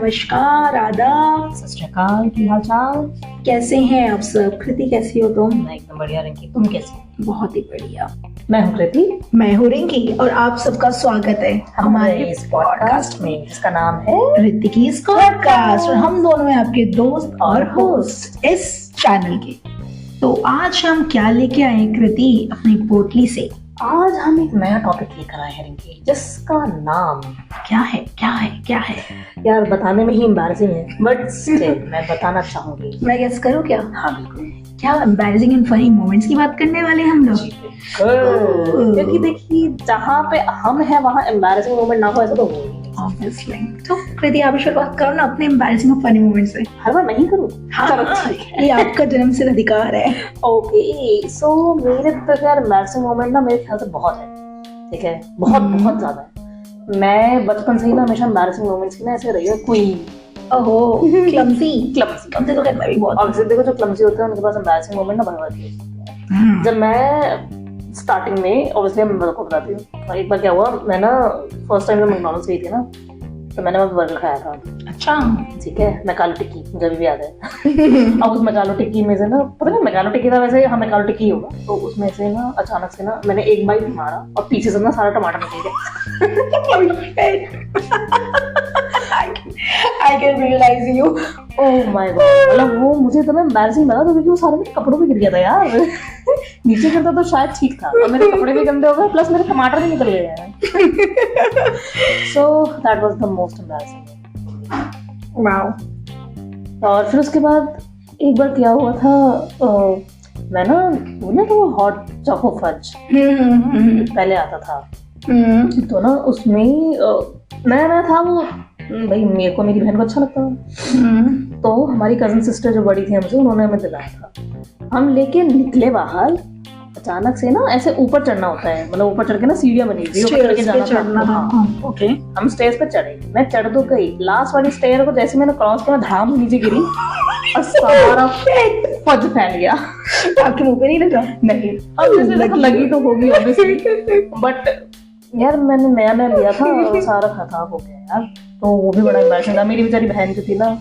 नमस्कार, आदाब, सत श्री अकाल। की हाल चाल? कैसे हैं आप सब? कृति कैसी हो तुम? मैं एकदम बढ़िया। रिंकी तुम कैसी हो? बहुत ही बढ़िया। मैं हूँ कृति। मैं हूँ रिंकी और आप सबका स्वागत है हमारे इस पॉडकास्ट में जिसका नाम है रितिकीज पॉडकास्ट और हम दोनों हैं आपके दोस्त और होस्ट इस चैनल के। तो आज हम क्या लेके आए हैं कृति अपनी पोटली से? आज हम एक नया टॉपिक लेकर आए हैं रिंकी, जिसका नाम क्या है? क्या है? क्या है? यार बताने में ही एम्बैरेसिंग है, बट स्टिल मैं बताना चाहूंगी। मैं गेस करूँ क्या? हाँ बिल्कुल। क्या एम्बैरेसिंग एंड फनी मोमेंट्स की बात करने वाले हैं हम लोग? क्योंकि देखिए, जहाँ पे हम हैं वहाँ एम्बैरेसिंग मोमेंट ना हो ऐसा तो हो नहीं। Obviously. तो कृति आप शुरुआत करो ना अपने एम्बैरेसिंग और फनी मोमेंट से। हर बार मैं ही करूँ? हाँ, चलो ठीक है। ये आपका जन्मसिद्ध अधिकार है। ओके, सो मेरे तो यार एम्बैरेसिंग मोमेंट ना मेरे ख्याल से बहुत है। ठीक है, बहुत बहुत ज्यादा है। मैं बचपन से ही ना हमेशा एम्बैरेसिंग मोमेंट्स की ना ऐसे रही हूँ क्वीन। ओहो, क्लमसी क्लमसी तो कहता भी बहुत। और देखो जो क्लमसी होते हैं उनके पास एम्बैरेसिंग मोमेंट ना बहुत होते हैं। जब मैं स्टार्टिंग में ऑब्वियसली मैं को बताती हूँ, एक बार क्या हुआ, मैं ना फर्स्ट टाइम जब मैकडॉनल्ड्स गई थी ना तो मैंने वहाँ बर्गर खाया था। अच्छा, ठीक है, मैकालो टिक्की मुझे भी याद है। अब उस मैकालो टिक्की में से ना, पता नहीं मैकालो टिक्की था वैसे, हाँ मैकालो टिक्की होगा, तो उसमें से ना अचानक से ना मैंने एक बाइट मारा और पीछे से ना सारा टमाटर निकल I can realize you. Oh my God, मतलब वो मुझे इतना एम्बैरेसिंग लगा क्योंकि वो सारे मेरे कपड़ों पे गिर गया था यार। नीचे गिरता तो शायद ठीक था, और मेरे कपड़े भी गंदे हो गए प्लस मेरे टमाटर भी निकल गए हैं। So that was the most embarrassing. Wow. और फिर उसके बाद एक बार क्या हुआ था, मैं ना वो ना तो हॉट चॉको फज पहले आता था, तो ना उसमें नया था वो, भाई मेरे को मेरी बहन को अच्छा लगता था, तो हमारी कजन सिस्टर जो बड़ी थी हमसे, उन्होंने हमें दिलाया था। हम लेके निकले बाहर, अचानक से ना ऐसे ऊपर चढ़ना होता है, मतलब ऊपर चढ़ के ना सीढ़ियां बनी थी, ऊपर चढ़ के जाना था। ओके, हम स्टेज पे चढ़े, मैं चढ़ तो गई, लास्ट वाली स्टेयर को जैसे मैंने क्रॉस किया धड़ाम से नीचे गिरी और सारा फज फैल गया। आपके मुंह पे नहीं लगा? नहीं, अब जैसे लगी तो होगी ऑब्वियसली, बट यार मैंने नया नया लिया था और सारा खराब हो गया यार, तो वो भी बड़ा एम्बैरेसिंग था। मेरी बेचारी बहन जो थी ना,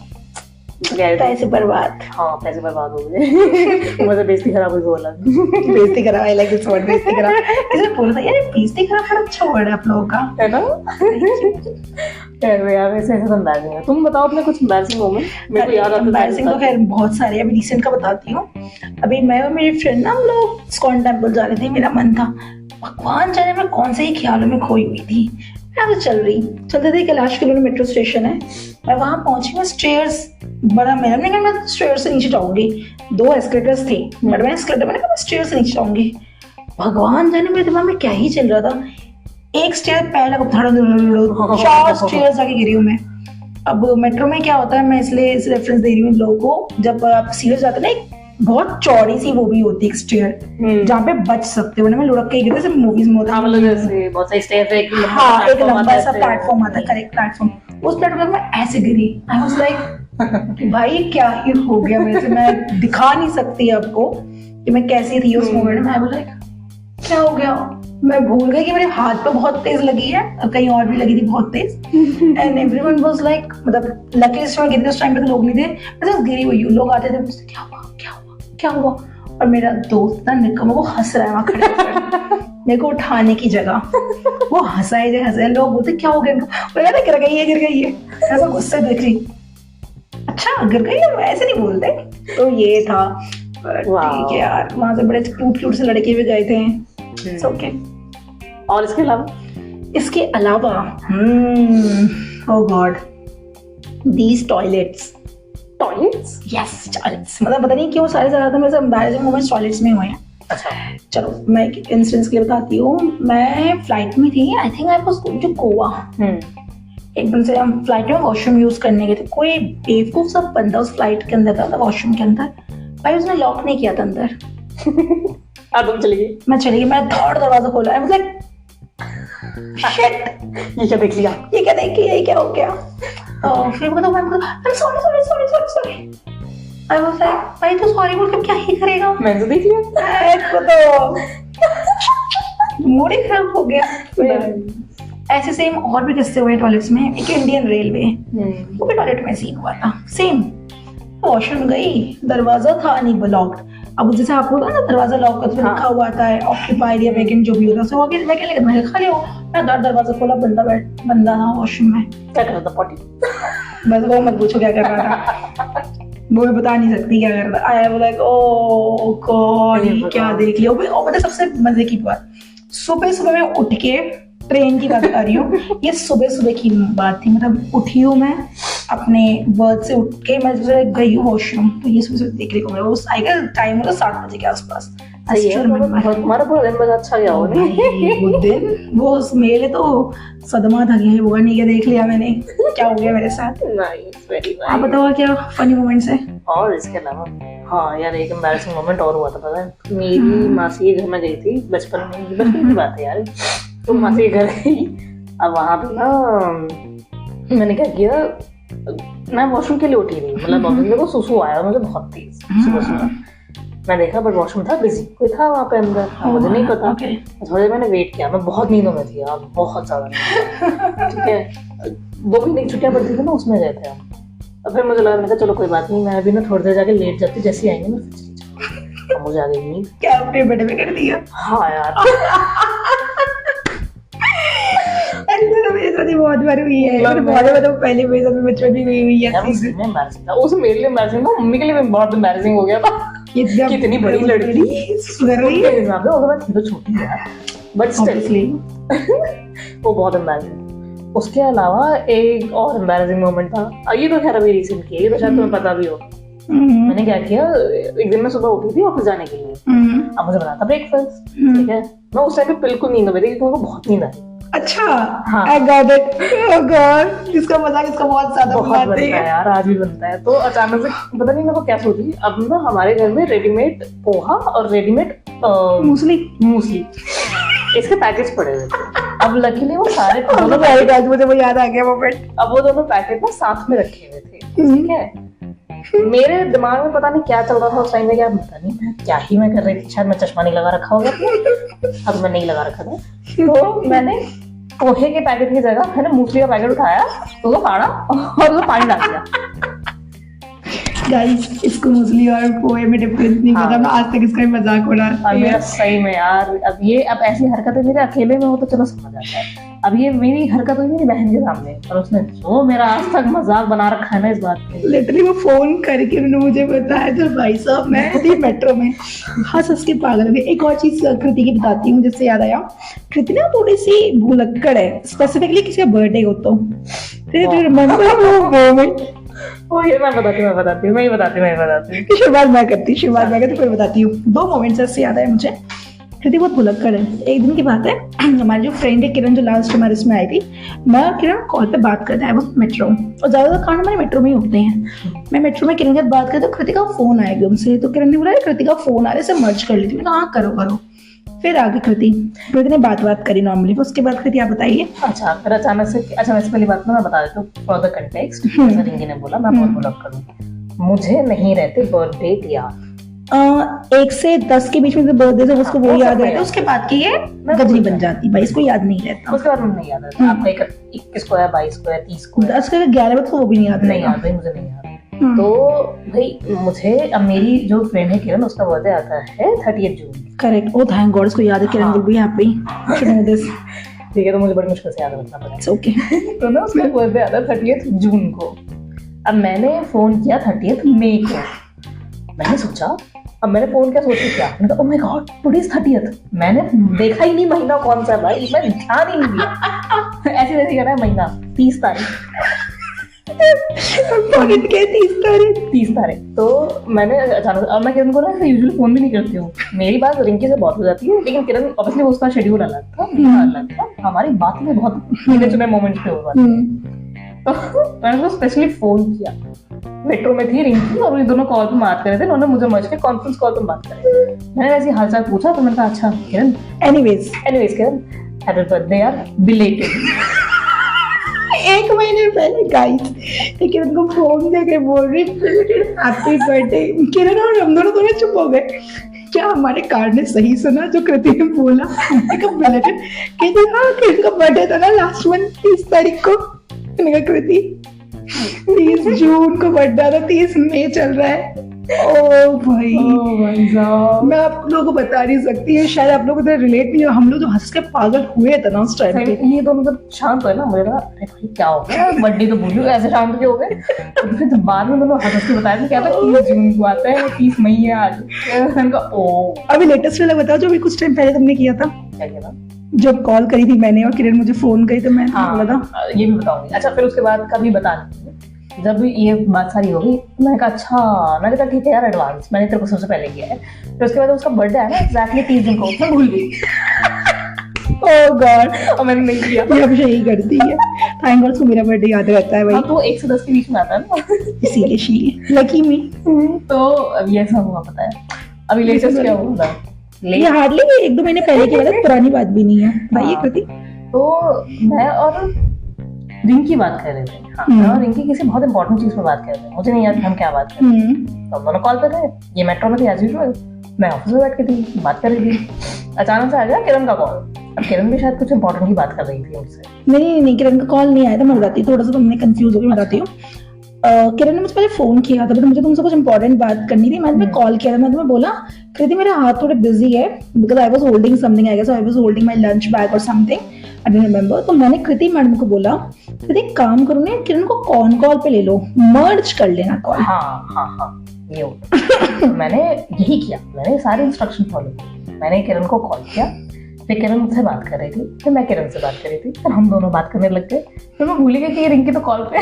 पैसे बर्बाद। हाँ पैसे बर्बाद हो गए। मुझे बेइज्जती खराब हुई, बोला बेइज्जती खराब। आई लाइक दिस वर्ड, बेइज्जती खराब। किसी बोला था यार बेइज्जती खराब बड़ा अच्छा वर्ड है आप लोगों का, है ना? यार वैसे ऐसे तो एम्बैरेसिंग है। तुम बताओ अपने कुछ एम्बैरेसिंग मोमेंट। मेरे को याद आता है एम्बैरेसिंग तो खैर बहुत सारे, अभी रिसेंट का बताती हूँ। अभी मैं और मेरी फ्रेंड ना, हम लोग इस्कॉन टेम्पल जा रहे थे। मेरा मन था, भगवान जाने मैं कौन से ही ख्यालों में खोई हुई थी। मैं तो चलते थे, कैलाश कॉलोनी मेट्रो स्टेशन है, मैं वहां पहुंची। मैं स्टेयर्स बड़ा मेरा नहीं, मैं स्टेयर से नीचे जाऊंगी, 2 एस्केलेटर्स थे, बट मैं एस्केलेटर मैंने कहा मैं स्टेयर से नीचे जाऊंगी। भगवान जाने मेरे दिमाग में क्या ही चल रहा था, एक स्टेयर पहले 4 स्टेयर जाके गिरी हूँ मैं। अब मेट्रो में क्या होता है, मैं इसलिए इस रेफरेंस दे रही हूँ लोगों को, जब आप सीढ़ी जाते ना, एक बहुत चौड़ी सी वो भी होती है स्टेयर जहाँ पे बच सकते हो ना। मैं लुढ़क के गिरी जैसे मूवीज में होता है, जैसे बहुत सारी स्टेयर है, हाँ एक लंबा सा प्लेटफॉर्म आता है, करेक्ट प्लेटफॉर्म, उस प्लेटफॉर्म में ऐसे गिरी। आई वाज लाइक भाई क्या ही हो गया मेरे से, मैं दिखा नहीं सकती आपको कि मैं कैसी थी उस मोमेंट में। आई वाज लाइक क्या हो गया, मैं भूल गई कि मेरे हाथ पे बहुत तेज लगी है, और कहीं और भी लगी थी बहुत तेज। एंड एवरीवन वाज लाइक, मतलब लकीली मैं गिरी उस टाइम पे तो लोग नहीं थे, मैं तो गिरी हुई हूँ, लोग आते थे मुझसे क्या हुआ क्या हुआ क्या हुआ, और मेरा दोस्त ना निकम वो हंस रहा है वहां खड़े होकर मेरे को उठाने की जगह, वो हंसाए। लोग बोलते क्या हो गया, गिर गई है, ऐसा गुस्से देख रही, अच्छा गिर गई है, ऐसे नहीं बोलते। तो ये था, ठीक है यार, वहां से बड़े क्यूट से लड़के भी गए थे। ओके, और इसके अलावा oh god, these toilets, yes toilets, मतलब पता नहीं क्यों सारे ज्यादातर मेरे से एम्बैरेसिंग मोमेंट्स टॉयलेट्स में हुए हैं। अच्छा चलो मैं एक इंस्टेंस के लिए बताती हूँ। मैं फ्लाइट में थी, I think I was going to Goa. एकदम से हम फ्लाइट में वॉशरूम यूज करने गए थे, कोई बेवकूफ सा बंदा उस फ्लाइट के अंदर था वॉशरूम के अंदर, भाई उसने लॉक नहीं किया था अंदर। तुम चली गई? मैं चली गई, मैं दरवाजा खोला, आई वाज लाइक शिट, ये क्या देख लिया, ये क्या हो गया। फिर मैं सॉरी आई वाज लाइक भाई तो सॉरी बोल के क्या ही करेगा, मैंने तो देख लिया, को तो मूड ही खराब हो गया। ऐसे सेम और भी किस्से हुए टॉयलेट्स में। एक इंडियन रेलवे, वो भी टॉयलेट में सीन हुआ था सेम। वॉशरूम गई, दरवाजा था नहीं ब्लॉक्ड। अब जैसे आप होता है ना दरवाजा लॉक करते हाँ। लिखा हुआ आता है ऑक्यूपाइड या वैकेंट जो भी होता है, सो आगे मैं क्या मैं खाली हो, मैं दरवाजा खोला, बंदा था वॉशरूम में। क्या कर रहा था पॉटी? बस वो मत पूछो क्या कर रहा था, वो मैं बता नहीं सकती क्या कर रहा। I was like oh God क्या देख लिया। और मतलब सबसे मजे की बात, सुबह सुबह मैं उठ के, ट्रेन की बात कर रही हूँ, ये सुबह सुबह की बात थी, मतलब उठी हूँ मैं अपने वर्क से उठ के, मैं गई हूँ वॉशरूम, तो ये सुबह सुबह देख रही हूँ। वो साइकिल टाइम होता 7 बजे के आसपास। तुम्हारा पूरा दिन बड़ा अच्छा गया हो वो दिन वो मेरे तो सदमा था कि वो नहीं, क्या देख लिया मैंने, क्या हो गया मेरे साथ। Nice, very nice. आप बताओ क्या फनी मोमेंट्स है? और इसके अलावा हाँ यार, एक एम्बैरेसिंग मोमेंट और हुआ था, पता है? मेरी मासी के घर में गई थी बचपन की बात है यार। तो मासी के घर गई, अब वहाँ पे ना मैंने क्या किया, मैं वॉशरूम के लिए उठी थी, मतलब मेरे को सुसु आया मुझे बहुत तेज सुबह सुबह। मैं देखा बट वॉशरूम था बिजी, कोई था वहाँ पे अंदर, मुझे नहीं पता। थोड़ी देर मैंने वेट किया, मैं बहुत नींदों में थी यार, बहुत ज्यादा नींद। ठीक है, 2 महीने की छुट्टियां पड़ती थी ना, उसमें गए थे हम। और फिर मुझे लगा, मैं कहा चलो कोई बात नहीं, मैं अभी ना थोड़ी देर जाके लेट जाती, जैसे आएंगे मैं फिर मुझे आ गई नींद। क्या अपने बेटे में कर दिया? हाँ यार मेरे साथ बहुत बार हुई है, बहुत पहले मेरे साथ बचपन में हुई है। उस मेरे लिए एम्बैरेसिंग था, मम्मी के लिए बहुत एम्बैरेसिंग हो गया था। कितनी बड़ी लड़की सुधर रही है, मैं थी तो छोटी यार, बट स्टिल वो बहुत एम्बैरेसिंग। उसके अलावा एक और एम्बैरेसिंग मोमेंट था, ये तो खैर अभी रिसेंट की है, ये तो शायद तुम्हें पता भी हो। मैंने क्या किया, एक दिन मैं सुबह उठी थी ऑफिस जाने के लिए, अब मुझे बनाता ब्रेकफास्ट, ठीक है। मैं उस टाइम पे बिल्कुल नींद में थी, क्योंकि मुझे बहुत नींद आई। अच्छा, हाँ। I got it. Oh God, इसका मजाक इसका बहुत ज्यादा बनता है यार, आज भी बनता है। तो अचानक से पता नहीं मेरे को क्या सोची, अब ना हमारे घर में रेडीमेड पोहा और रेडीमेड मूसली इसके पैकेट्स पड़े हुए थे। अब लकीली वो सारे मुझे वो याद आ गया मोमेंट। अब वो दोनों पैकेट ना साथ में रखे हुए थे, ठीक है। मेरे दिमाग में पता नहीं क्या चल रहा था उस टाइम में, क्या पता नहीं क्या ही मैं कर रही थी, शायद मैं चश्मा नहीं लगा रखा होगा, अब मैं नहीं लगा रखा था। तो मैंने पोहे के पैकेट की जगह मैंने मूसली का पैकेट उठाया, उसको फाड़ा और उसको पानी डाल दिया। गाइस, इसको मूसली और पोहे में डिफरेंस नहीं पता, मैं आज तक इसका मजाक उड़ा रही हूं। मेरा सही में यार, अब ऐसी हरकतें मेरे अकेले में हो तो चलो समझ आता है, अब ये मेरी हरकत हुई मेरी बहन के सामने, और उसने जो मेरा आज तक मजाक बना रखा है ना इस बात पे। लिटरली वो फोन करके उन्होंने मुझे बताया था, भाई साहब मैं थी मेट्रो में, हंस के पागल हो गए। एक और चीज कृति की बताती हूँ जिससे याद आया, कृति ना थोड़ी सी भुलक्कड़ है, स्पेसिफिकली किसी का बर्थडे हो तो रिमेंबर वो मोमेंट। ओ ये मैं बताती हूँ। शुरुआत मैं करती फिर बताती हूँ। 2 मोमेंट्स ऐसे याद है मुझे। कृति बहुत भुलक्कड़ है। एक दिन की बात है, हमारी जो फ्रेंड है किरण, जो लास्ट हमारे इसमें आई थी, मैं किरण कॉल पे बात करता है, वो मेट्रो, और ज्यादातर कांड हमारे मेट्रो में ही होते हैं। मैं मेट्रो में किरण के साथ बात करती हूँ, कृति का फोन आया एकदम से, तो किरण ने बोला कृति का फोन आ रहा है, इसे मर्ज कर लेती हूँ। मैंने कहा हाँ करो। फिर आगे कृति ने बात करी नॉर्मली, उसके बाद कृति आप बताइए। अच्छा, फिर अचानक से वैसे पहली बात मैं बता देता हूँ फॉर द कंटेक्स्ट। जैसा रिंकी ने बोला, मैं बहुत भुलक्कड़ हूँ, मुझे नहीं रहते बर्थडे याद। 1 से 10 के बीच में बर्थडे है उसको वो याद रहता है, उसके बाद की ये गजनी बन जाती भाई, इसको याद नहीं रहता। उसके बाद मुझे नहीं याद रहता आपका 21 को है, 22 को है, 30 को है, 10 का 11 बजे तो वो भी नहीं याद नहीं याद भाई, मुझे नहीं याद। तो भाई मुझे, अब मेरी जो फ्रेंड है किरण, उसका बर्थडे आता है 30 June. Correct, oh thank god, इसको याद है। Kiran will be happy to know this. ठीक है, तो मुझे बड़ी मुश्किल से याद रखना पड़ा। It's okay. तो ना उसका बर्थडे आता है 30 जून को। अब मैंने फोन किया 30 मई को। मैंने सोचा, अब मैंने फोन क्या सोचा क्या, मैंने कहा oh my God today is 30th। मैंने देखा ही नहीं महीना कौन सा भाई, मैं ध्यान ही नहीं दिया। ऐसे कह रहा है महीना 30 तारीख। 30 तारीख। तो मैंने अचानक, अब मैं किरण को ना यूजुअली फोन भी नहीं करती हूँ, मेरी बात रिंकी से बहुत हो जाती है, लेकिन किरण ऑब्वियसली उसका शेड्यूल अलग था, मेरा अलग था, हमारी बात में बहुत गिने चुने मोमेंट्स पे हो जाती है। तो मैंने उसको स्पेशली फोन किया, मेट्रो में थी रिंकी और ये दोनों कॉल पे बात कर रहे थे, उन्होंने मुझे मर्ज के कॉन्फ्रेंस कॉल पे बात करी। मैंने ऐसी हालचाल पूछा, तो मैंने कहा अच्छा किरण, एनीवेज किरण हैप्पी बर्थडे यार, बिलेटेड। 1 महीने पहले गाइस, लेकिन उनको फोन देके बोल रही हैप्पी बर्थडे। किरण और हम दोनों चुप हो गए, क्या हमारे कार्ड ने सही सुना जो कृति ने बोला? मैंने कहा बिलेटेड, कहती हाँ किरण का बर्थडे था ना लास्ट मंथ 30 तारीख को। मैंने कहा कृति 30 जून को बर्थडे था, 30 मई चल रहा है। ओ भाई साहब, मैं आप लोगों को बता नहीं सकती है, शायद आप लोग इधर रिलेट नहीं हो, हम लोग जो हंस के पागल हुए थे ना उस टाइम पे। ये तो मतलब शांत हुए ना, मुझे लगा अरे भाई क्या हो गया, बर्थडे तो भूल ऐसे शांत क्यों हो गए। तो फिर बाद में दोनों हंस के बताया क्या था 30 जून को आता है, 30 मई है आज। मैंने कहा ओ अभी लेटेस्ट वाला बताओ जो अभी कुछ टाइम पहले तुमने किया था, क्या किया था? जब कॉल करी थी मैंने और किरण मुझे फोन करी तो मैंने बोला था। ये भी बताऊंगी। अच्छा फिर उसके बाद कभी बता दी जब ये बात सारी हो गई, मैंने कहा अच्छा, मैंने कहा ठीक है यार एडवांस मैंने तेरे को सबसे पहले किया है। फिर उसके बाद उसका बर्थडे है ना एग्जैक्टली 30 जून को, मैं भूल गई। ओह गॉड, और मैंने नहीं किया। ये हमेशा यही करती है। थैंक गॉड उसको मेरा बर्थडे याद रहता है भाई। हाँ तो 1 से 10 के बीच में आता है ना। इसीलिए लकी मी। तो अब ये सब हुआ पता है। अभी लेटेस्ट क्या हुआ था? ये हार्डली 1-2 महीने पहले की बात है, पुरानी बात भी नहीं है भाई। ये कृति तो मैं और रिंकी बात कर रहे थे। हाँ, मैं और रिंकी किसी बहुत इंपॉर्टेंट चीज पे बात कर रहे थे, मुझे नहीं याद हम क्या बात कर रहे थे। तो हम दोनों कॉल कर रहे हैं, ये मेट्रो में थी एज यूजुअल, मैं ऑफिस में बैठ के थी बात कर रही थी। अचानक से आ गया किरण का कॉल। अब किरण भी शायद कुछ इंपॉर्टेंट ही बात कर रही थी मुझसे। नहीं किरण का कॉल नहीं आया था, मैं बताती हूँ, थोड़ा सा तुमने कंफ्यूज हो गई, बताती हूँ। किरण ने मुझे पहले फोन किया था बट मुझे तुमसे कुछ इंपॉर्टेंट बात करनी थी। मैंने कॉल किया था, मैं तुम्हें बोला कृति मेरा हाथ थोड़े बिजी है because I was holding something, I guess I was holding my lunch bag और समथिंग, आई डोंट रिमेंबर। तो मैंने कृति मैडम को बोला कृति एक काम करो ना, किरण को कॉल पे ले लो, मर्ज कर लेना कॉल। हाँ ये होता। मैंने यही किया, मैंने सारे इंस्ट्रक्शन फॉलो किए। मैंने किरण को कॉल किया, फिर किरण मुझसे बात कर रही थी, फिर मैं किरण से बात कर रही थी, फिर हम दोनों बात करने लग गए। फिर मैं भूल गई कि ये रिंकी तो कॉल पे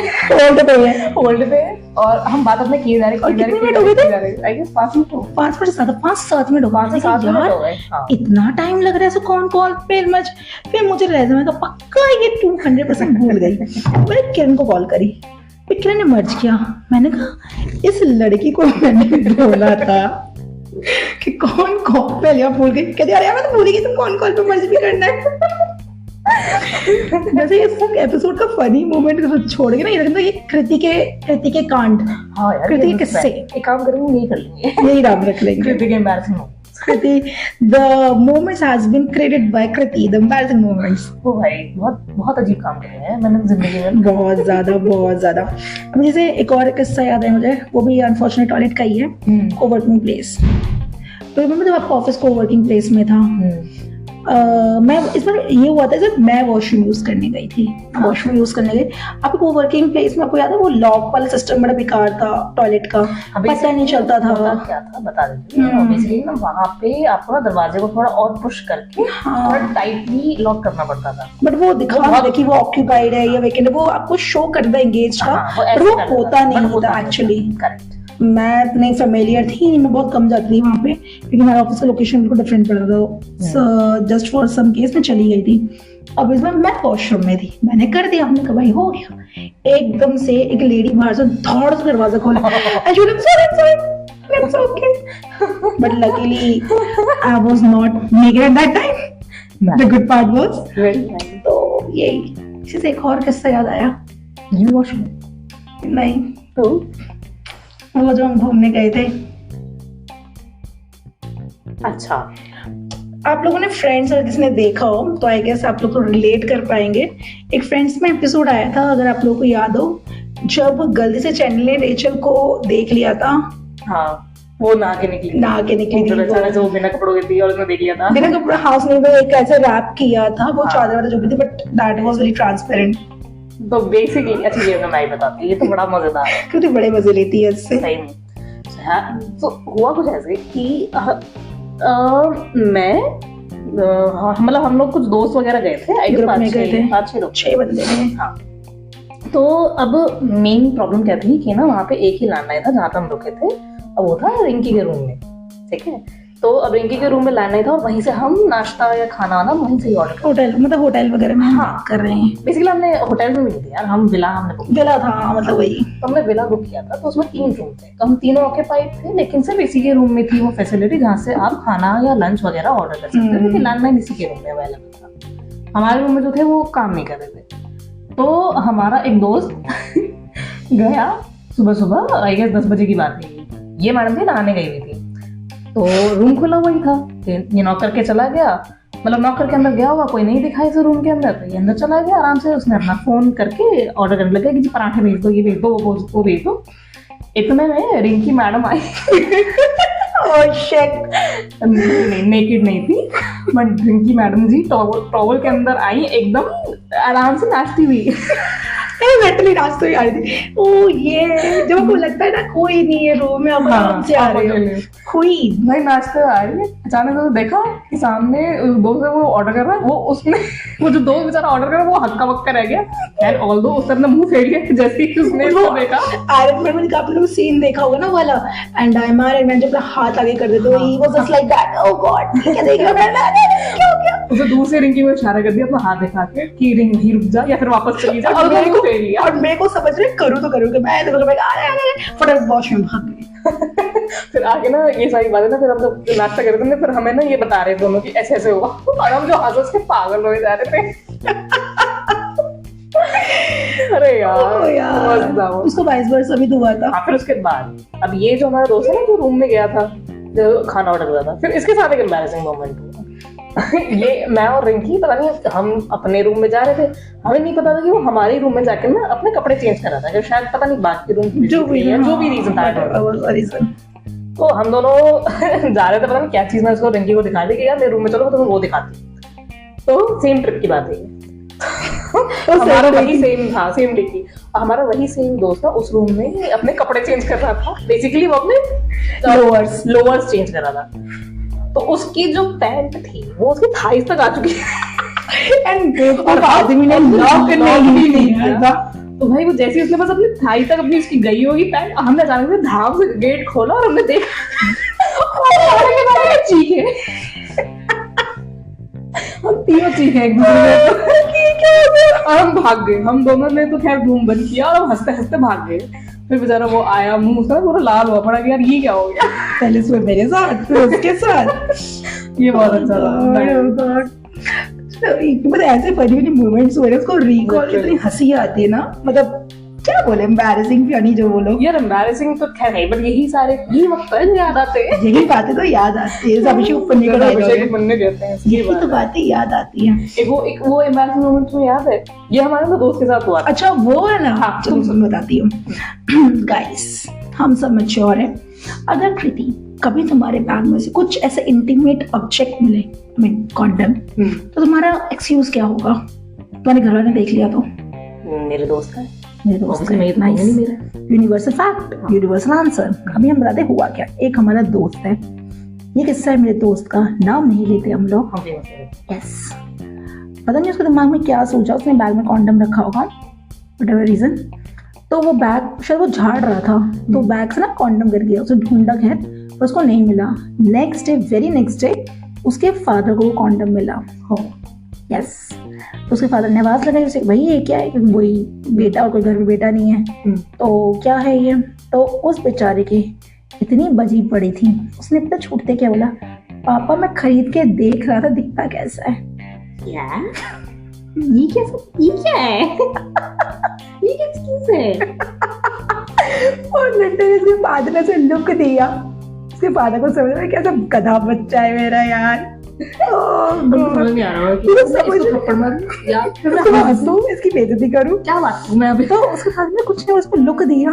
होल्ड पे है और हम बात अपने किए जा रहे। कितने मिनट हो गए थे? आई गेस 5 मिनट हो गए। 5 मिनट ज्यादा, 5-7 मिनट हो गए। 5-7 मिनट हो गए। हाँ। इतना टाइम लग रहा है कौन कॉल पे मच। फिर मुझे रेज़्यूमे का पक्का ये 200% भूल गई। मैंने किरण को कॉल करी, फिर किरण ने मर्ज किया। मैंने कहा इस लड़की को मैंने बोला था कि कौन कॉल पे लिया, भूल गई। कहती अरे यार मैं तो भूल गई, तुम कौन कॉल पे मर्ज भी करना है। वैसे इस एपिसोड का फनी मोमेंट छोड़ के ना ये कृति के कांड। हाँ यार कृति के किस्से एक काम करेंगे, यही कर लेंगे, यही नाम रख लेंगे। कृति के embarrassing moments. Kriti, the moments has been created by Kriti, the embarrassing moments. वो भाई बहुत अजीब काम कर रहे हैं मैंने जिंदगी में, बहुत ज्यादा। अब जैसे एक और किस्सा याद है मुझे, वो भी अनफॉर्चुनेट टॉयलेट का ही है, कोवर्किंग प्लेस। तो मैं जब आपका ऑफिस कोवर्किंग प्लेस में था, मैं इस बार ये हुआ था जब मैं वॉशरूम यूज करने गई थी। वॉशरूम यूज करने गई, आपको कोवर्किंग प्लेस में आपको याद है वो लॉक वाला सिस्टम बड़ा बेकार था टॉयलेट का, पता नहीं चलता था। क्या था बता देती हूँ। बेसिकली ना वहाँ पे आपको ना दरवाजे को थोड़ा और पुश करके थोड़ा टाइटली लॉक करना पड़ता था। बट वो दिखा कि वो ऑक्यूपाइड है या वेकेंट है, वो आपको शो करता है एंगेज का, पर वो होता नहीं था एक्चुअली। करेक्ट। मैं इतनी फेमिलियर थी, मैं बहुत कम जाती थी वहाँ पे क्योंकि हमारा ऑफिस का लोकेशन बिल्कुल डिफरेंट पड़ रहा था। जस्ट फॉर सम केस मैं चली गई थी। अब इसमें मैं वॉशरूम में थी, मैंने कर दिया, हमने कहा भाई हो गया। एकदम से एक लेडी बाहर से धड़ से दरवाजा खोला। I should have it's okay, but luckily I was not naked at that time. The good part was, तो यही इसी से एक और किस्सा याद आया। यू वॉशरूम नहीं तो वो जो हम घूमने गए थे। अच्छा, आप लोगों ने फ्रेंड्स अगर जिसने देखा हो तो आई गेस आप लोग तो रिलेट कर पाएंगे। एक फ्रेंड्स में एपिसोड आया था, अगर आप लोगों को याद हो, जब गलती से चैनल ने रेचल को देख लिया था। हाँ, वो नहा के निकली थी, जो बिना कपड़ों की थी और उसने देख लिया था। बिना कपड़ा हाउस में एक ऐसे रैप किया था, वो चादर वादर जो भी थी, but that was very transparent. तो बेसिकली अच्छा ये मैं नहीं बताती, ये तो बड़ा मजेदार है क्योंकि बड़े मजे लेती है इससे। सही में। तो हुआ कुछ ऐसे कि मैं मतलब हम लोग कुछ दोस्त वगैरह गए थे, ग्रुप में गए थे, 5-6 बंदे थे। हाँ, तो अब मेन प्रॉब्लम क्या थी कि ना वहाँ पे एक ही लैंडलाइन था जहाँ पे हम रुके थे, अब वो था रिंकी के रूम में। ठीक है, तो अब रिंकी के रूम में लैंडलाइन था और वहीं से हम नाश्ता या खाना ना वहीं से ही ऑर्डर होटल वगैरह में कर रहे हैं। बेसिकली हमने होटल में भी नहीं थे यार, हम विला था, मतलब वही हमने विला बुक किया था। तो उसमें 3 रूम थे, तो हम तीनों ऑक्यूपाइड थे, लेकिन सिर्फ इसी के रूम में थी वो फैसिलिटी जहाँ से आप खाना या लंच वगैरह ऑर्डर कर सकते थे, क्योंकि लैंडलाइन इसी के रूम में अवेलेबल था। हमारे रूम में जो थे वो काम नहीं कर रहे थे। तो हमारा एक दोस्त गया सुबह, आई गेस 10 बजे की बात है, ये मैडम थी नहाने गई हुई थी। तो रूम खुला हुआ ही था, ये नॉक करके चला गया, मतलब नॉक करके अंदर गया होगा, कोई नहीं दिखाई इसे रूम के अंदर, तो ये अंदर चला गया आराम से। उसने अपना फोन करके ऑर्डर करने लगा कि जी पराठे भेज दो, ये भेज दो, वो भेज दो। इतने में रिंकी मैडम आई। नेकेड नहीं थी, but Rinki madam ji towel के अंदर आई, एकदम आराम से नाचती हुई। मेंटली नाच तो ही आ रही थी। ओ ये जब आपको लगता है ना कोई नहीं है रूम में, अब आराम से आ रहे हो, कोई नहीं नाचते हुए आ रही है। अचानक से देखा कि सामने दोस्त है वो ऑर्डर कर रहा है, वो उसने वो जो दोस्त बेचारा ऑर्डर कर रहा है वो हक्का बक्का रह गया। खैर ऑल दो उसने अपना मुंह फेर लिया जैसे ही उसने वो देखा। आयरन मैन का आप लोग सीन देखा होगा ना वाला, and I am Iron man, जब अपना हाथ आगे कर देते he was just like that. Oh God क्या देख रहा मैं, क्या हो गया? उसे दूर से रिंकी को इशारा कर दिया अपना हाथ दिखा के कि रिंकी रुक जा या फिर वापस चली जा, और मेरे को फेर लिया। और मेरे को समझ रहे करूँ तो करूँ कि मैं तो मैं फटाफट वॉशरूम भाग गई। फिर आगे ना ये सारी बातें ना, फिर हम जब नाश्ता कर रहे थे फिर हमें ना ये बता रहे दोनों कि ऐसे ऐसे हुआ, और हम जो हंस के पागल हो जा रहे थे। अरे यार मस्त था वो। उसको 22 वर्ष अभी तो हुआ था। हाँ, फिर उसके बाद अब ये जो हमारा दोस्त है ना जो रूम में गया था, जो खाना ऑर्डर करा था, फिर इसके साथ एक एम्बैरेसिंग मोमेंट हुआ। ये मैं और रिंकी पता नहीं हम अपने रूम में जा रहे थे, हमें नहीं पता था कि वो हमारे रूम में जाकर ना अपने कपड़े चेंज कर रहा था, शायद पता नहीं बाकी रूम जो भी रीजन था। तो हम दोनों जा रहे थे, पता नहीं क्या चीज मैं उसको रिंकी को दिखा दी कि यार मेरे रूम में चलो तो वो दिखाती। तो सेम ट्रिप की बात है हमारा वही सेम था, सेम डे की हमारा वही सेम दोस्त था उस रूम में अपने कपड़े चेंज कर रहा था। बेसिकली वो अपने लोअर्स चेंज कर रहा था। तो उसकी जो पैंट थी वो उसकी थाइस तक आ चुकी है एंड आदमी ने लॉक नहीं किया। तो भाई वो जैसे उसके पास अपनी थाई तक अपनी उसकी गई होगी पैंट, हमने अचानक से धाम से गेट खोला और हमने देखा चीखे, हम तीनों चीखे एक दूसरे और हम भाग गए। हम दोनों ने तो खैर रूम बंद किया और हम हंसते हंसते भाग गए। फिर बेचारा वो आया, मुंह उसका पूरा लाल हुआ पड़ा कि यार ये क्या हो गया। पहले सुबह मेरे साथ फिर उसके साथ। ये बहुत अच्छा था। मतलब ऐसे फनी मोमेंट्स हुए उसको रिकॉल, इतनी हंसी आती है ना, मतलब क्या बोले एम्बैरेसिंग फनी जो बोलो यार, एम्बैरेसिंग तो खैर है, बट यही सारे यही वक्त है जो याद आते हैं, यही बातें तो याद आती है। अभिषेक पन्ने का बनने देते हैं, यही तो बातें याद आती हैं। एक वो एम्बैरेसिंग मोमेंट में याद है, ये हमारे ना दोस्त के साथ हुआ। अच्छा वो है ना, हाँ, चलो मैं बताती हूँ। गाइस हम सब मैच्योर हैं, अगर कृति कभी तुम्हारे बैग में से कुछ ऐसे इंटीमेट ऑब्जेक्ट मिले, आई मीन कॉन्डम, तो तुम्हारा एक्सक्यूज क्या होगा? तुम्हारे घर वाले ने देख लिया तो मेरे दोस्त का यूनिवर्सल फैक्ट, यूनिवर्सल आंसर। अभी हम बताते हुआ क्या। एक हमारा दोस्त है, ये किस्सा है मेरे दोस्त का, नाम नहीं लेते हम लोग। यस, पता नहीं उसके दिमाग में क्या सोचा, उसने बैग में कॉन्डम रखा होगा व्हाटएवर रीजन। तो वो बैग शायद वो झाड़ रहा था, तो बैग से ना कॉन्डम गिर गया, उसे ढूंढा खैर पर उसको नहीं मिला। Next day, very next day उसके फादर को वो कॉन्डम मिला हो। यस, तो उसके फादर ने आवाज लगाई उसे, भाई ये क्या है? क्योंकि वही बेटा और कोई घर में बेटा नहीं है, तो क्या है ये? तो उस बेचारे की इतनी बजी पड़ी थी, उसने इतना छूटते क्या बोला, पापा मैं खरीद के देख रहा था दिखता कैसा है। क्या ये क्या है? ये क्या चीज है? और लड़के ने उसके फादर ने उसे लुक दिया, उसके फादर को समझ में कैसा गधा बच्चा है मेरा यार। समझ नहीं आ रहा है कि इसको थप्पड़ मारूं या फिर मैं हंसूं, इसकी बेइज्जती करूं, क्या बात है? मैं अभी तो उसके साथ में कुछ नहीं, उसको लुक दिया,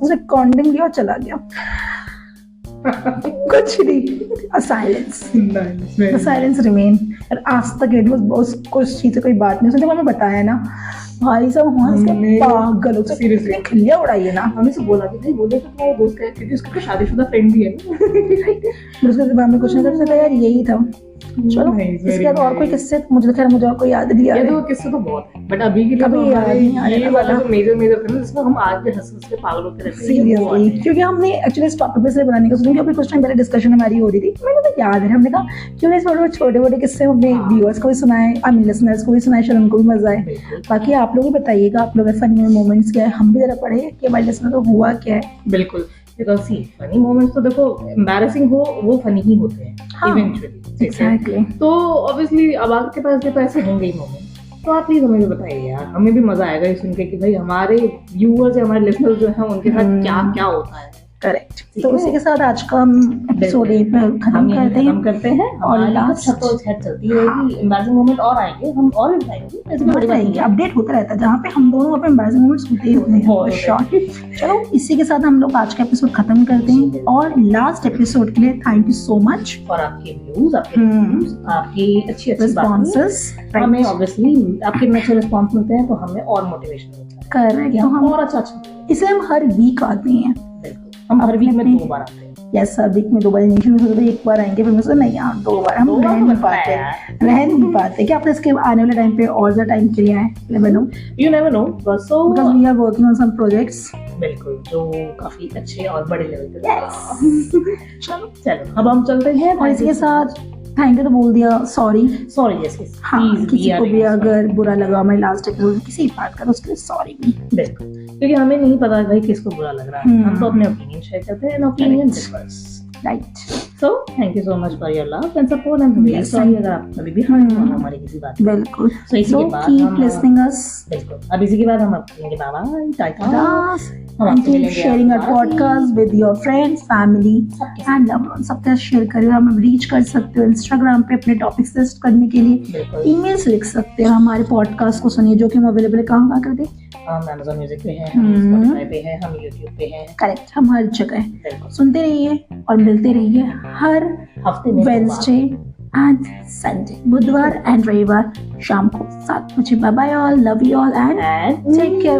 उसने कॉन्डम लिया और चला गया। कुछ नहीं, साइलेंस रिमेन। और आज तक कुछ चीज से कोई बात नहीं। उसने जब हमें बताया ना, भाई साहब वहाँ से पागल हो, सीरियसली खिल्लियाँ उड़ाई है ना। हमें से बोला कि भाई बोले तो तुम्हारा दोस्त है, क्योंकि उसका शादीशुदा फ्रेंड भी है। उसके दिमाग में कुछ नहीं कर सकता यार, यही था। चलो इसके बाद और कोई किस्से मुझे और कोई याद नहीं आ रहा। ये तो किस्से तो बहुत है, बट अभी के लिए ये वाला जो मेजर था ना, जिसमें हम आज भी हंस के पागल होते रहते हैं सीरियसली, क्योंकि हमने एक्चुअली इस टॉपिक पे से बनाने का सोचा, अभी कुछ टाइम पहले डिस्कशन हमारी हो रही थी, मैंने तो याद है, हमने कहा क्यों नहीं छोटे मोटे किस्से अपने व्यूअर्स को भी सुनाए, लिसनर्स को भी सुनाए, शायद उनको भी मजा आए। बाकी आप लोग भी बताइएगा, आप लोग फनी मोमेंट्स क्या है, हम भी जरा पढ़े कि हमारे लिसनर को हुआ क्या है। बिल्कुल, बिकॉज़ सी फनी मोमेंट्स तो देखो एम्बैरेसिंग हो वो फनी ही होते हैं इवेंचुअली। एग्जैक्टली, तो ऑब्वियसली अब आपके पास भी ऐसे होंगे ही मोमेंट, तो आप प्लीज हमें भी बताइए यार, हमें भी मजा आएगा ये सुन के कि भाई हमारे व्यूअर्स या हमारे लिसनर्स जो हैं उनके साथ क्या क्या होता है। करेक्ट। तो इसी के साथ आज का हम एपिसोड खत्म करते हैं और लास्ट चलती रहेगी। एम्बैरेसिंग मोमेंट और आएंगे, हम और बताएंगे, ऐसी कोई बड़ी बात नहीं है। अपडेट होता रहता है जहाँ पे हम दोनों पे एम्बैरेसिंग मोमेंट्स होते ही होते हैं शॉर्ट। चलो इसी के साथ हम लोग आज का एपिसोड खत्म करते हैं और लास्ट एपिसोड के लिए thank you so much for आपके व्यूज, आपकी अच्छी रिस्पॉन्सेस। हमें ऑब्वियसली आपके अच्छे रिस्पॉन्स मिलते हैं तो हमें और मोटिवेशन मिलता है। करेक्ट, तो हम और अच्छा इसलिए हम हर वीक आते हैं। हम हर वीक में 2 बार आते हैं। यस, हर वीक में 2 बार नहीं, शुरू से एक बार आएंगे, फिर मुझसे नहीं यार 2 बार हम रह नहीं पाते। क्या आपने इसके आने वाले टाइम पे और ज्यादा टाइम के लिए आए? You never know, but so because we are working on some projects। बिल्कुल, जो काफी अच्छे और बड़े लेवल पे। चलो अब हम चलते हैं और इसके साथ थैंक यू तो बोल दिया, सॉरी यस हाँ, किसी को भी अगर बुरा लगा हमारे लास्ट एपिसोड किसी बात का तो उसके लिए सॉरी भी। बिल्कुल, क्योंकि हमें नहीं पता भाई किसको बुरा लग रहा है, हम तो अपने ओपिनियन शेयर करते हैं, opinion differs, right. So thank you so much for your love and support and really sorry अगर आप कभी भी हर्ट हुआ हमारी किसी बात। बिल्कुल, सो इसी के बाद कीप लिसनिंग अस। बिल्कुल, अब इसी के बाद हम आपको कहेंगे bye bye, tata, and keep sharing our podcast with your friends, family and loved ones। सबके साथ शेयर करिए। हमें रीच कर सकते हो इंस्टाग्राम पे अपने टॉपिक सजेस्ट करने के लिए, ईमेल्स लिख सकते हो। हमारे पॉडकास्ट को सुनिए जो कि हम अवेलेबल है कहाँ कर दे, हम Amazon म्यूजिक पे हैं, हम Spotify पे हैं, हम YouTube पे हैं। करेक्ट, हम हर जगह हैं। सुनते रहिए और मिलते रहिए हर हफ्ते में वेडनेसडे एंड संडे, बुधवार एंड रविवार शाम को 7 बजे। Bye bye all, love you all and take care.